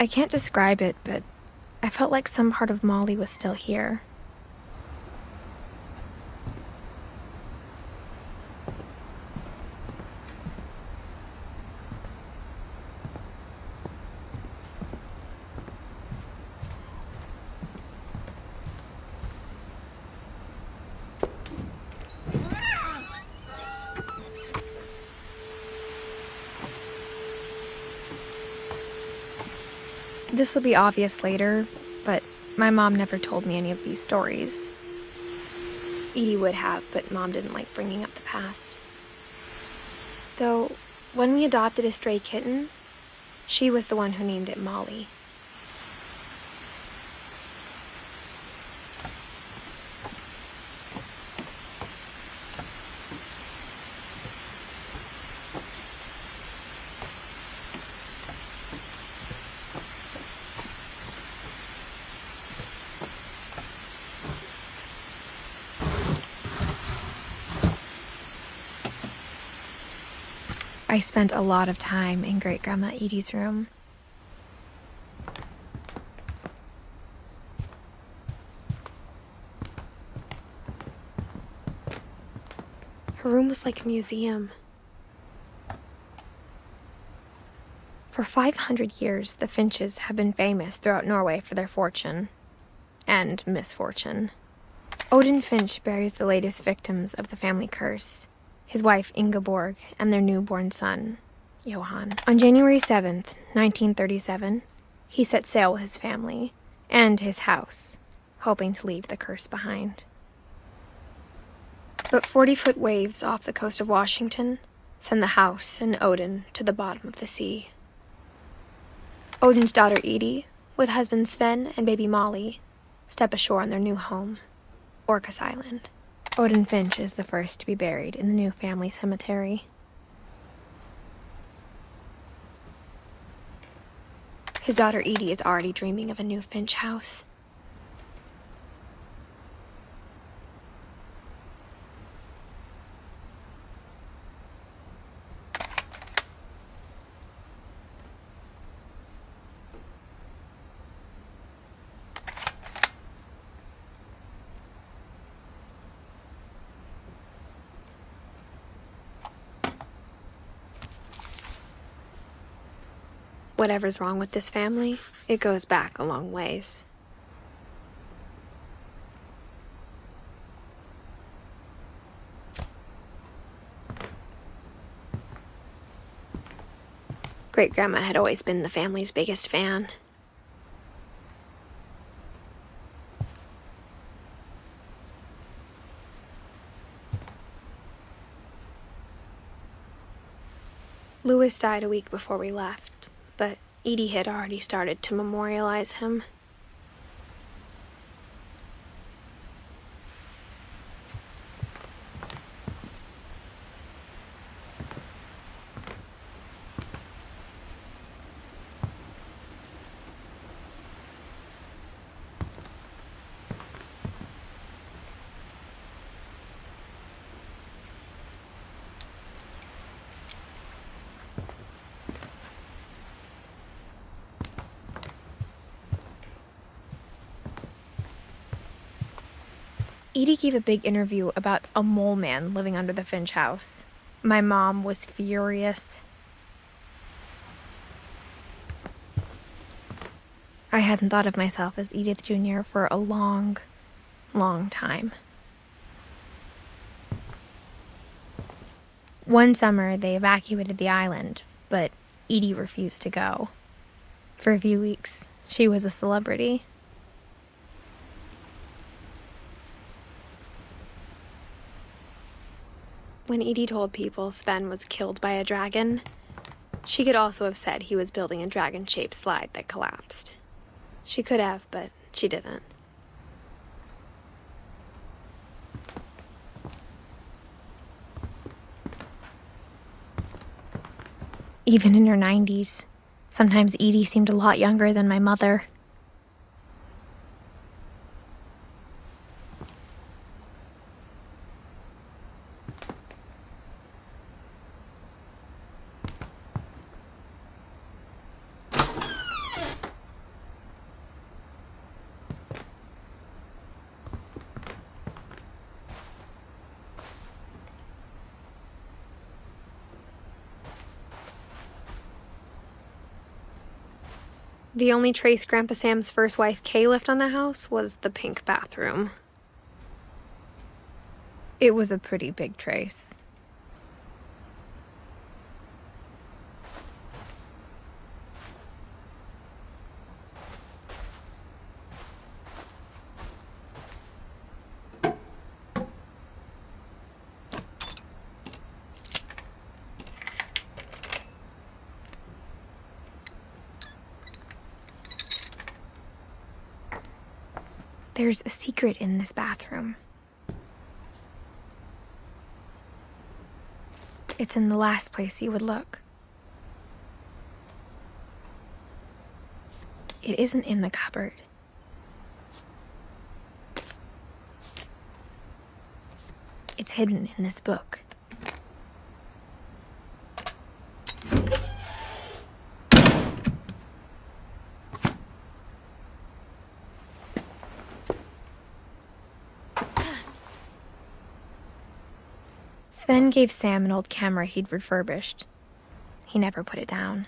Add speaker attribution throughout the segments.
Speaker 1: I can't describe it, but I felt like some part of Molly was still here. This will be obvious later, but my mom never told me any of these stories. Edie would have, but Mom didn't like bringing up the past. Though, when we adopted a stray kitten, she was the one who named it Molly. I spent a lot of time in Great-Grandma Edie's room. Her room was like a museum. For 500 years, the Finches have been famous throughout Norway for their fortune and misfortune. Odin Finch buries the latest victims of the family curse, his wife Ingeborg and their newborn son, Johan. On January 7th, 1937, he set sail with his family and his house, hoping to leave the curse behind. But 40-foot waves off the coast of Washington send the house and Odin to the bottom of the sea. Odin's daughter Edie, with husband Sven and baby Molly, step ashore on their new home, Orcas Island. Odin Finch is the first to be buried in the new family cemetery. His daughter Edie is already dreaming of a new Finch house. Whatever's wrong with this family, it goes back a long ways. Great-Grandma had always been the family's biggest fan. Louis died a week before we left, but Edie had already started to memorialize him. Edie gave a big interview about a mole man living under the Finch house. My mom was furious. I hadn't thought of myself as Edith Jr. for a long, long time. One summer, they evacuated the island, but Edie refused to go. For a few weeks, she was a celebrity. When Edie told people Sven was killed by a dragon, she could also have said he was building a dragon-shaped slide that collapsed. She could have, but she didn't. Even in her 90s, sometimes Edie seemed a lot younger than my mother. The only trace Grandpa Sam's first wife, Kay, left on the house was the pink bathroom. It was a pretty big trace. There's a secret in this bathroom. It's in the last place you would look. It isn't in the cupboard. It's hidden in this book. Sven gave Sam an old camera he'd refurbished. He never put it down.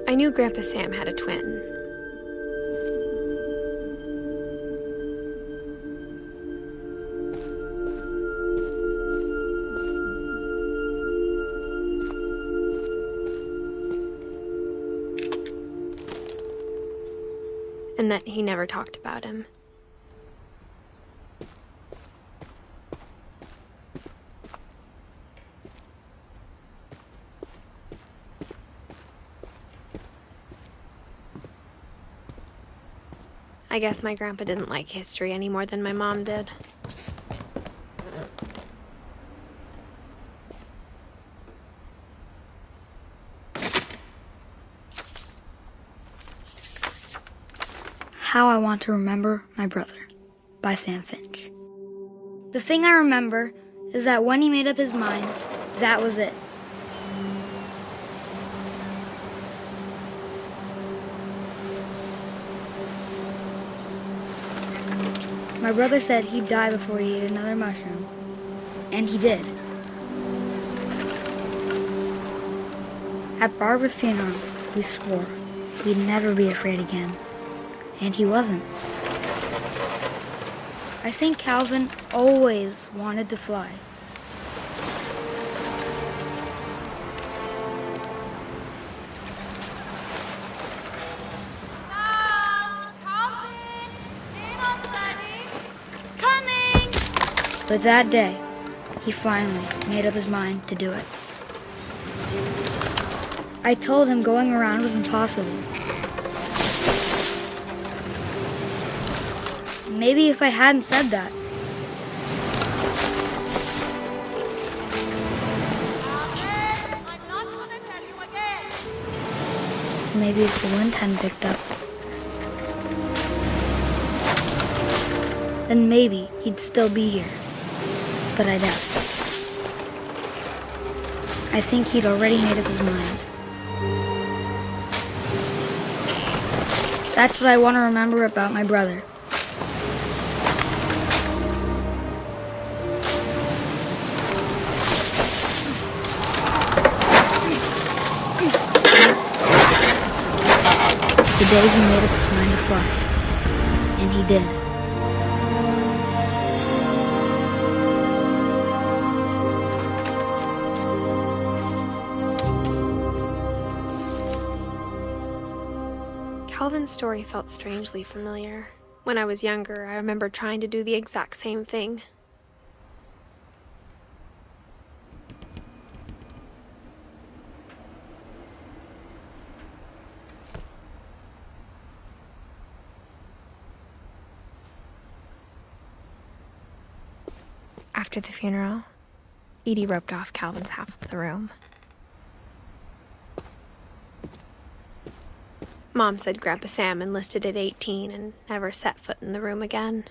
Speaker 1: I knew Grandpa Sam had a twin. And that he never talked about him. I guess my grandpa didn't like history any more than my mom did.
Speaker 2: How I Want to Remember My Brother by Sam Finch. The thing I remember is that when he made up his mind, that was it. My brother said he'd die before he ate another mushroom, and he did. At Barbara's funeral, we swore we'd never be afraid again, and he wasn't. I think Calvin always wanted to fly. But that day, he finally made up his mind to do it. I told him going around was impossible. Maybe if I hadn't said that.
Speaker 3: I'm not gonna tell you again.
Speaker 2: Maybe if the wind hadn't picked up. Then maybe he'd still be here. But I doubt. I think he'd already made up his mind. That's what I want to remember about my brother. The day he made up his mind to fly. And he did.
Speaker 1: Calvin's story felt strangely familiar. When I was younger, I remember trying to do the exact same thing. After the funeral, Edie roped off Calvin's half of the room. Mom said Grandpa Sam enlisted at 18 and never set foot in the room again.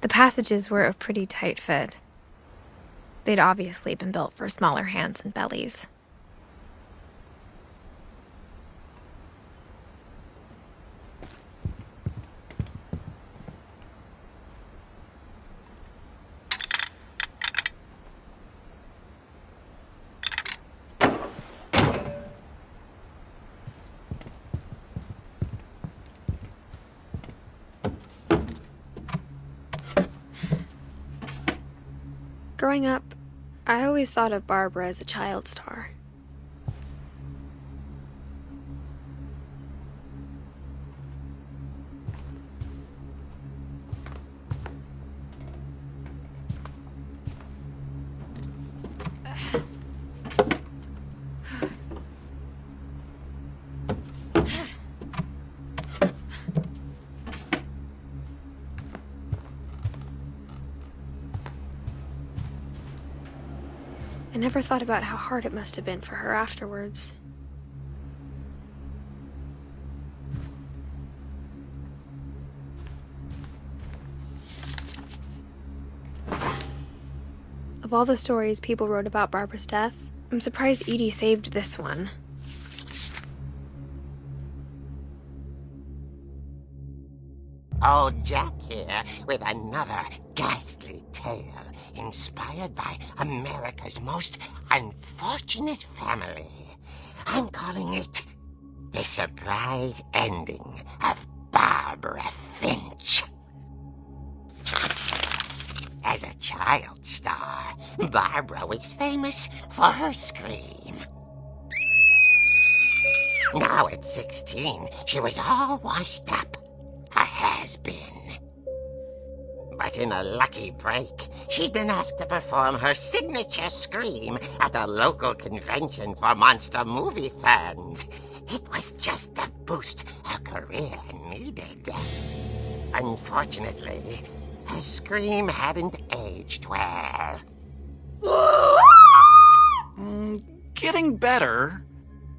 Speaker 1: The passages were a pretty tight fit. They'd obviously been built for smaller hands and bellies. Growing up, I always thought of Barbara as a child star. I never thought about how hard it must have been for her afterwards. Of all the stories people wrote about Barbara's death, I'm surprised Edie saved this one.
Speaker 4: Old Jack here with another ghastly tale inspired by America's most unfortunate family. I'm calling it The Surprise Ending of Barbara Finch. As a child star, Barbara was famous for her scream. Now at 16, she was all washed up. A has-been. But in a lucky break, she'd been asked to perform her signature scream at a local convention for monster movie fans. It was just the boost her career needed. Unfortunately, her scream hadn't aged well.
Speaker 5: Getting better.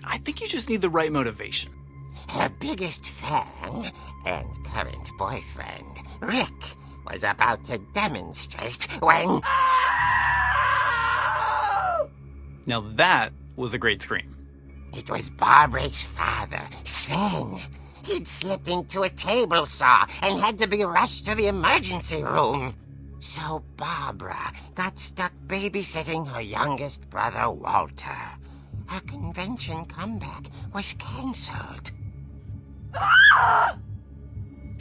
Speaker 5: I think you just need the right motivation.
Speaker 4: Her biggest fan and current boyfriend, Rick, was about to demonstrate when...
Speaker 5: Now that was a great scream.
Speaker 4: It was Barbara's father, Sven. He'd slipped into a table saw and had to be rushed to the emergency room. So Barbara got stuck babysitting her youngest brother, Walter. Her convention comeback was cancelled.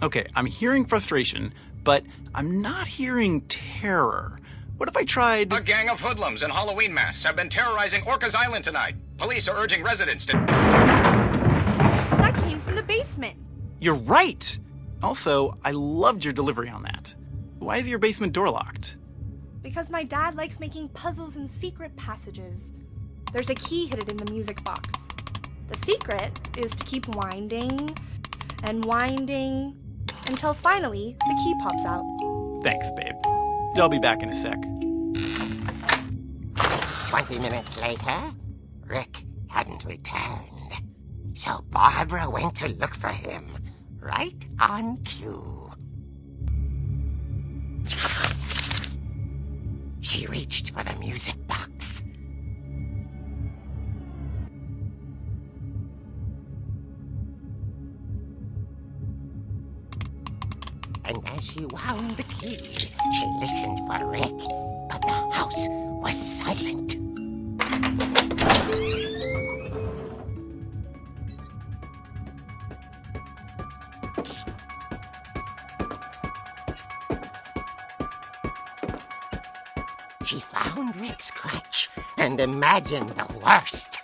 Speaker 5: Okay, I'm hearing frustration, but I'm not hearing terror. What if I tried...
Speaker 6: A gang of hoodlums in Halloween masks have been terrorizing Orcas Island tonight. Police are urging residents to...
Speaker 3: That came from the basement.
Speaker 5: You're right! Also, I loved your delivery on that. Why is your basement door locked?
Speaker 3: Because my dad likes making puzzles and secret passages. There's a key hidden in the music box. The secret is to keep winding and winding until finally the key pops out.
Speaker 5: Thanks, babe. I'll be back in a sec.
Speaker 4: 20 minutes later, Rick hadn't returned. So Barbara went to look for him, right on cue. She reached for the music box. and as she wound the key, she listened for Rick, but the house was silent. She found Rick's crutch and imagined the worst.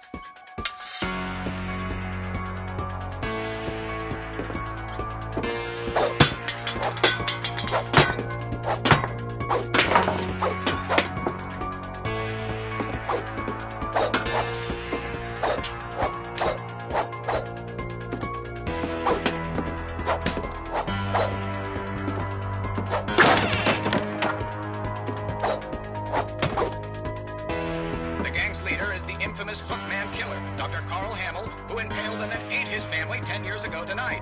Speaker 6: Who impaled and then ate his family 10 years ago tonight.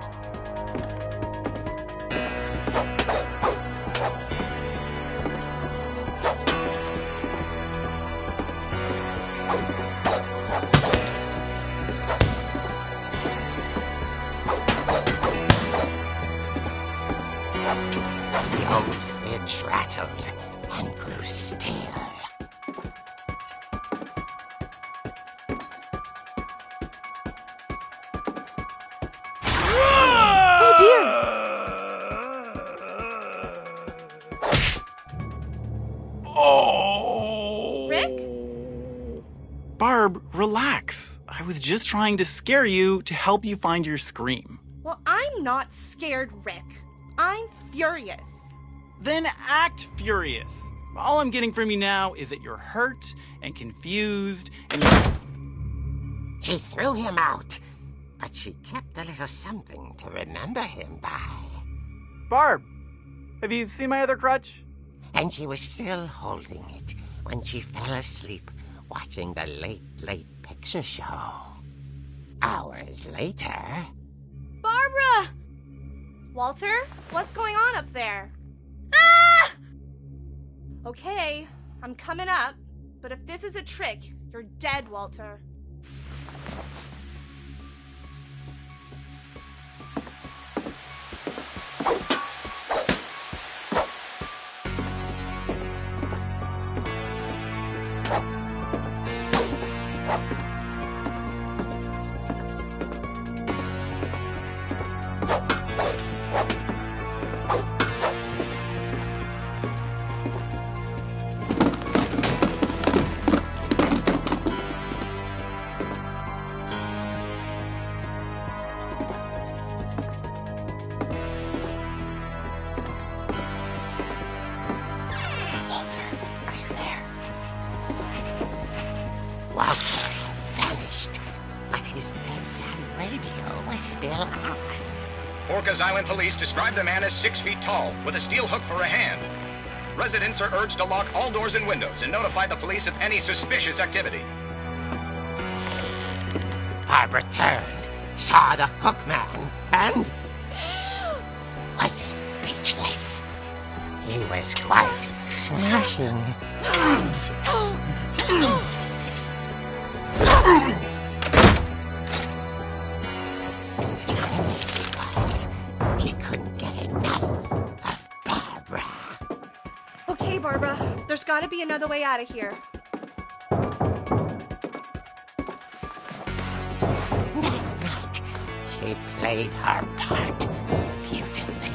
Speaker 4: The old fridge rattled and grew still.
Speaker 5: Oh!
Speaker 3: Rick?
Speaker 5: Barb, relax. I was just trying to scare you to help you find your scream.
Speaker 3: Well, I'm not scared, Rick. I'm furious.
Speaker 5: Then act furious. All I'm getting from you now is that you're hurt and confused and
Speaker 4: She threw him out, but she kept a little something to remember him by.
Speaker 5: Barb, have you seen my other crutch?
Speaker 4: And she was still holding it when she fell asleep watching the late picture show. Hours later...
Speaker 3: Barbara! Walter, what's going on up there? Ah! Okay, I'm coming up, but if this is a trick, you're dead, Walter.
Speaker 4: Walter had vanished, but his bedside radio was still on.
Speaker 6: Orcas Island police describe the man as 6 feet tall, with a steel hook for a hand. Residents are urged to lock all doors and windows and notify the police of any suspicious activity.
Speaker 4: Barbara turned, saw the hook man, and was speechless. He was quite smashing. And he couldn't get enough of Barbara.
Speaker 3: Okay, Barbara, there's gotta be another way out of here.
Speaker 4: That night, she played her part beautifully.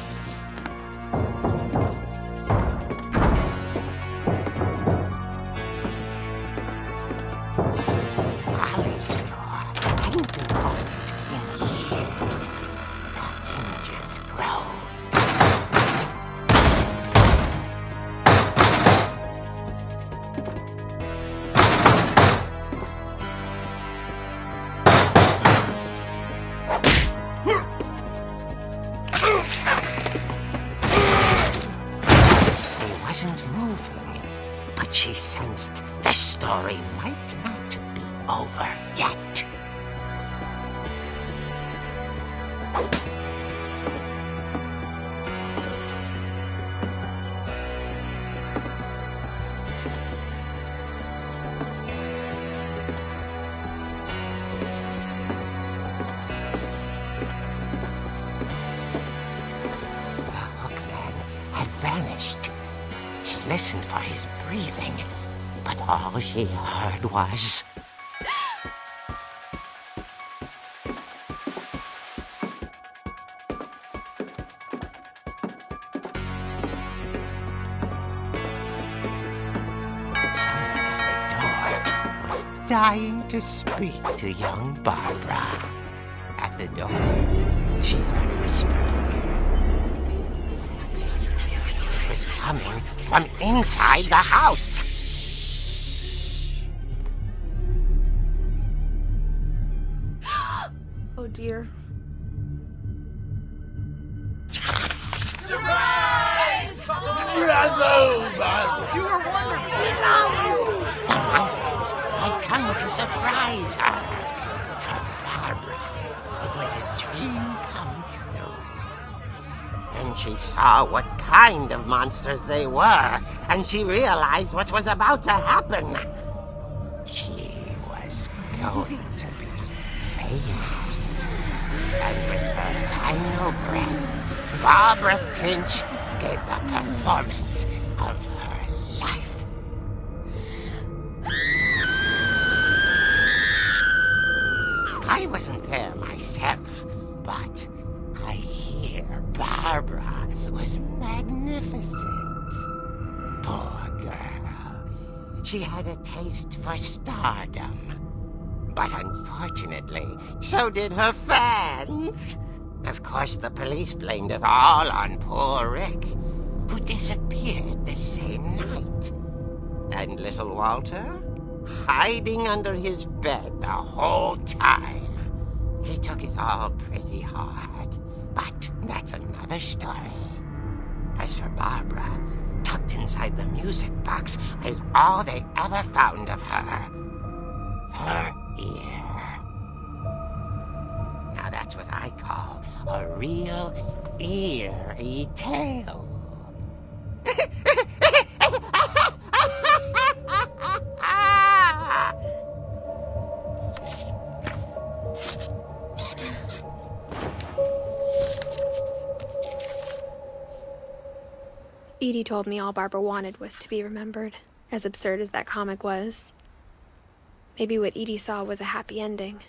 Speaker 4: Molly's door hadn't been opened in years. The hinges groaned. He wasn't moving, but she sensed the story might not be over yet. The hookman vanished. She listened for his breathing, but all she heard was... Someone at the door was dying to speak to young Barbara. At the door, she heard whispering. It was coming from inside the house.
Speaker 3: Oh dear.
Speaker 4: The monsters had come to surprise her. For Barbara, it was a dream come true. Then she saw what kind of monsters they were, and she realized what was about to happen. She was going to be famous. And with her final breath, Barbara Finch gave the performance of her life. I wasn't there myself, but I hear Barbara was magnificent. Poor girl. She had a taste for stardom. But unfortunately, so did her fans. Of course, the police blamed it all on poor Rick, who disappeared the same night. And little Walter? Hiding under his bed the whole time. He took it all pretty hard, but that's another story. As for Barbara, tucked inside the music box is all they ever found of her. Her ear. Now that's what I call a real eerie tale.
Speaker 1: Edie told me all Barbara wanted was to be remembered, as absurd as that comic was. Maybe what Edie saw was a happy ending.